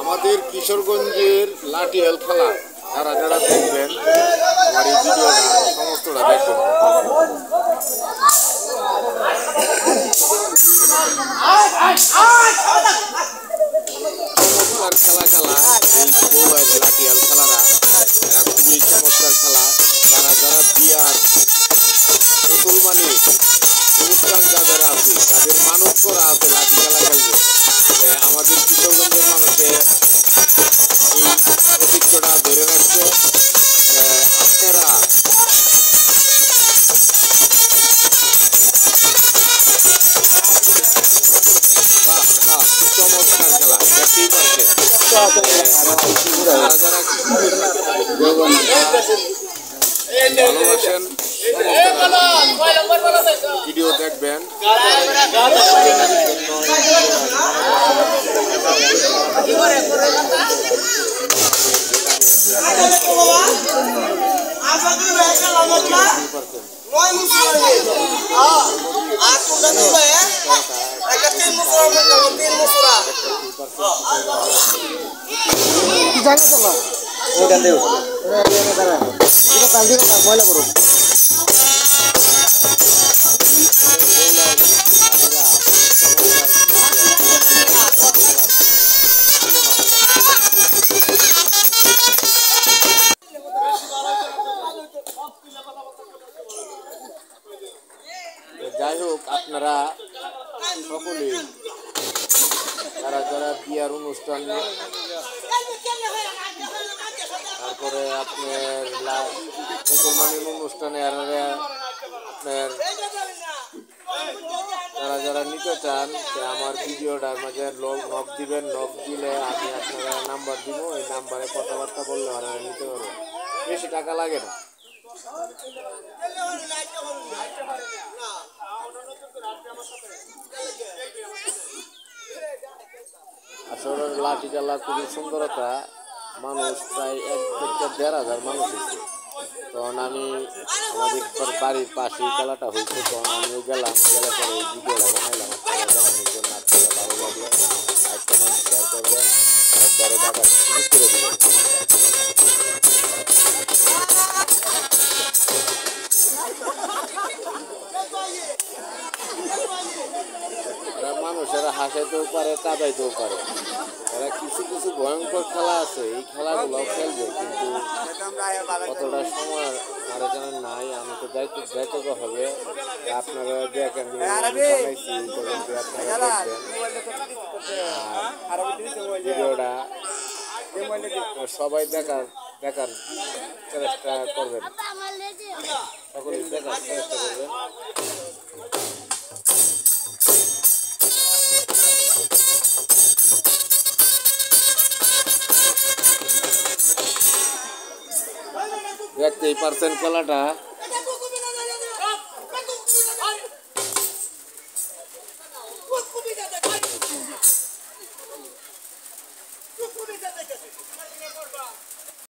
আমাদের কিশোরগঞ্জের লাঠিয়াল খেলা যারা যারা দেখবেন আমার এই ভিডিওটা সমস্তটা দেখবেন। চমৎকার খেলা এই গৌলাইয়ের লাঠিয়াল খেলারা এরা খুবই চমৎকার খেলা। যারা যারা বিয়ার মুসলমানি অনুষ্ঠান যাদের আছে, যাদের মানত করা আছে লাঠি খেলা খেলবে, আমাদের কিশোরগঞ্জের মানুষে এই ঐতিহ্যটা ধরে রাখছে। আপনারা চমৎকার খেলা দেখতেই পাচ্ছেন। যারা ভালোবাসেন ভিডিও দেখবেন। যাই হোক, আপনারা সকলে যারা যারা বিয়ার অনুষ্ঠান, তারপরে আপনার মুসলমানের অনুষ্ঠানে আপনার যারা যারা নিতে চান, আমার ভিডিওটার মাঝে নক দিবেন। নক দিলে আমি আপনারা নাম্বার দিব, এই নাম্বারে কথাবার্তা বললে ওরা নিতে পারবেন। বেশি টাকা লাগে না। আসলে লাঠি খেলা খুবই সুন্দরতা। মানুষ প্রায় 1,500 মানুষ হয়েছে। তখন আমি আমাদের বাড়ির পাশেই খেলাটা হয়েছে, তখন আমিও গেলাম। গেলে পরে এই ভিডিওটা বানাইলাম আপনারা দেখানোর জন্য। আপনারা ভালো লাগলে লাইক কমেন্ট শেয়ার করবেন, একবারে দেখার সুযোগ করে দেবেন। মানুষেরা হাসাইতেও পারে, কাঁদাইতেও পারে। এরা কিছু কিছু ভয়ঙ্কর খেলা আছে, এই খেলাগুলো খেলবে, কিন্তু কতটা সময় আর এখানে নাই। আমি তো যাইতে হবে। আপনারা দেখেন ভিডিওটা সবাই দেখার চেষ্টা করবেন, সকলে দেখার চেষ্টা করবেন। দেখতেই পারছেন খেলাটা।